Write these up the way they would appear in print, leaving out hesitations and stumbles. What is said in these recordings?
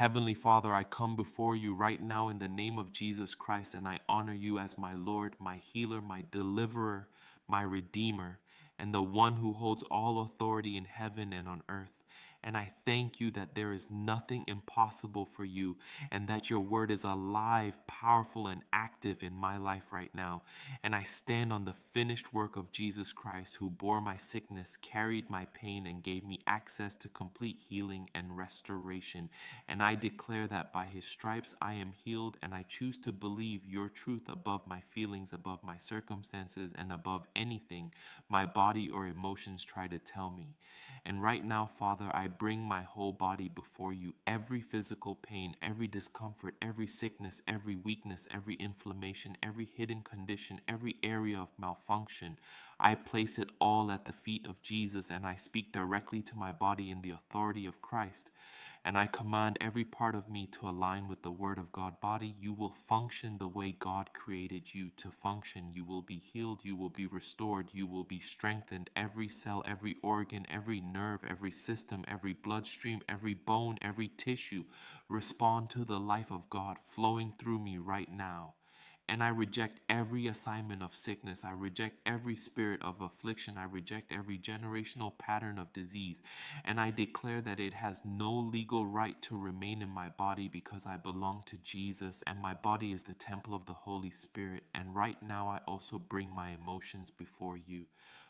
Heavenly Father, I come before you right now in the name of Jesus Christ, and I honor you as my Lord, my healer, my deliverer, my redeemer, and the one who holds all authority in heaven and on earth. And I thank you that there is nothing impossible for you, and that your word is alive, powerful, and active in my life right now. And I stand on the finished work of Jesus Christ, who bore my sickness, carried my pain, and gave me access to complete healing and restoration. And I declare that by his stripes I am healed, and I choose to believe your truth above my feelings, above my circumstances, and above anything my body or emotions try to tell me. And right now, Father, I bring my whole body before you. Every physical pain, every discomfort, every sickness, every weakness, every inflammation, every hidden condition, every area of malfunction, I place it all at the feet of Jesus, and I speak directly to my body in the authority of Christ. And I command every part of me to align with the word of God. Body, you will function the way God created you to function. You will be healed. You will be restored. You will be strengthened. Every cell, every organ, every nerve, every system, every bloodstream, every bone, every tissue respond to the life of God flowing through me right now. And I reject every assignment of sickness. I reject every spirit of affliction. I reject every generational pattern of disease. And I declare that it has no legal right to remain in my body, because I belong to Jesus and my body is the temple of the Holy Spirit. And right now I also bring my emotions before you.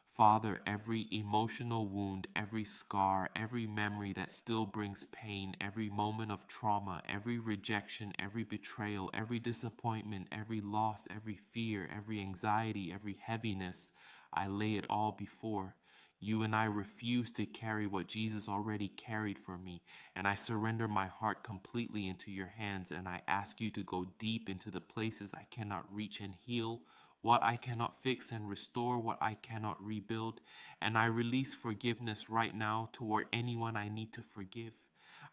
Father, every emotional wound, every scar, every memory that still brings pain, every moment of trauma, every rejection, every betrayal, every disappointment, every loss, every fear, every anxiety, every heaviness, I lay it all before you. And I refuse to carry what Jesus already carried for me. And I surrender my heart completely into your hands, and I ask you to go deep into the places I cannot reach and heal what I cannot fix, and restore what I cannot rebuild. And I release forgiveness right now toward anyone I need to forgive.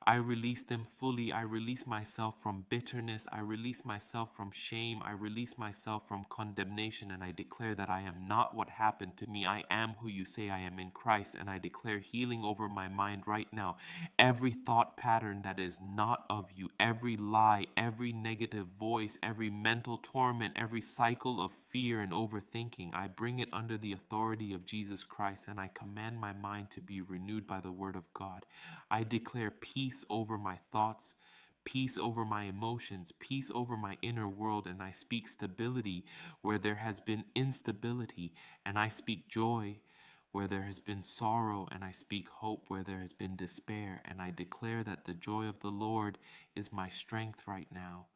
I release them fully. I release myself from bitterness. I release myself from shame. I release myself from condemnation. And I declare that I am not what happened to me. I am who you say I am in Christ. And I declare healing over my mind right now. Every thought pattern that is not of you, every lie, every negative voice, every mental torment, every cycle of fear and overthinking, I bring it under the authority of Jesus Christ, and I command my mind to be renewed by the word of God. I declare peace over my thoughts, peace over my emotions, peace over my inner world, and I speak stability where there has been instability, and I speak joy where there has been sorrow, and I speak hope where there has been despair. And I declare that the joy of the Lord is my strength right now.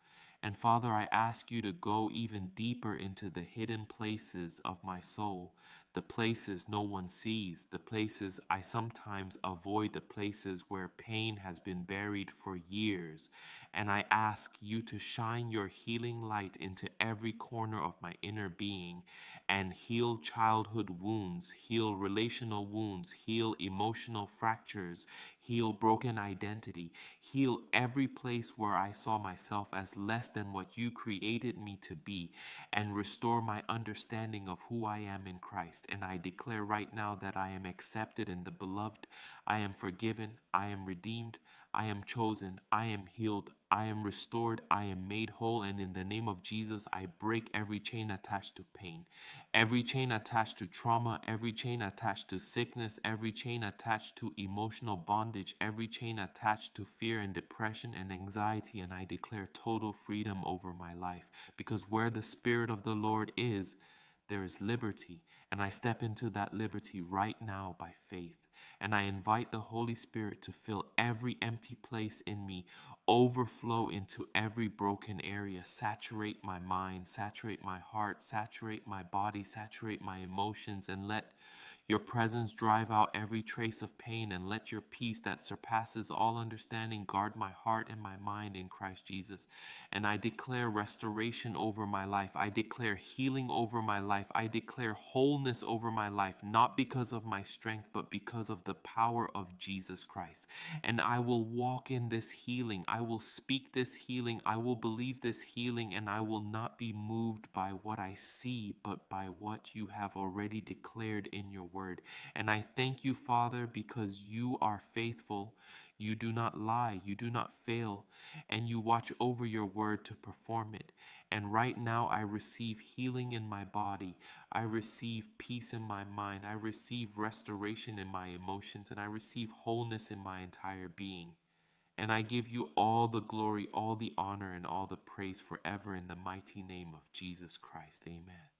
And Father, I ask you to go even deeper into the hidden places of my soul, the places no one sees, the places I sometimes avoid, the places where pain has been buried for years. And I ask you to shine your healing light into every corner of my inner being and heal childhood wounds, heal relational wounds, heal emotional fractures, heal broken identity, heal every place where I saw myself as less than what you created me to be, and restore my understanding of who I am in Christ. And I declare right now that I am accepted in the beloved, I am forgiven, I am redeemed, I am chosen, I am healed, I am restored, I am made whole. And in the name of Jesus, I break every chain attached to pain, every chain attached to trauma, every chain attached to sickness, every chain attached to emotional bondage, every chain attached to fear and depression and anxiety. And I declare total freedom over my life, because where the Spirit of the Lord is, there is liberty. And I step into that liberty right now by faith. And I invite the Holy Spirit to fill every empty place in me, overflow into every broken area, saturate my mind, saturate my heart, saturate my body, saturate my emotions, and let your presence drive out every trace of pain, and let your peace that surpasses all understanding guard my heart and my mind in Christ Jesus. And I declare restoration over my life. I declare healing over my life. I declare wholeness over my life, not because of my strength, but because of the power of Jesus Christ. And I will walk in this healing. I will speak this healing. I will believe this healing, and I will not be moved by what I see, but by what you have already declared in your word. And I thank you, Father, because you are faithful. You do not lie, you do not fail, and you watch over your word to perform it. And right now I receive healing in my body. I receive peace in my mind. I receive restoration in my emotions, and I receive wholeness in my entire being. And I give you all the glory, all the honor, and all the praise forever in the mighty name of Jesus Christ. Amen.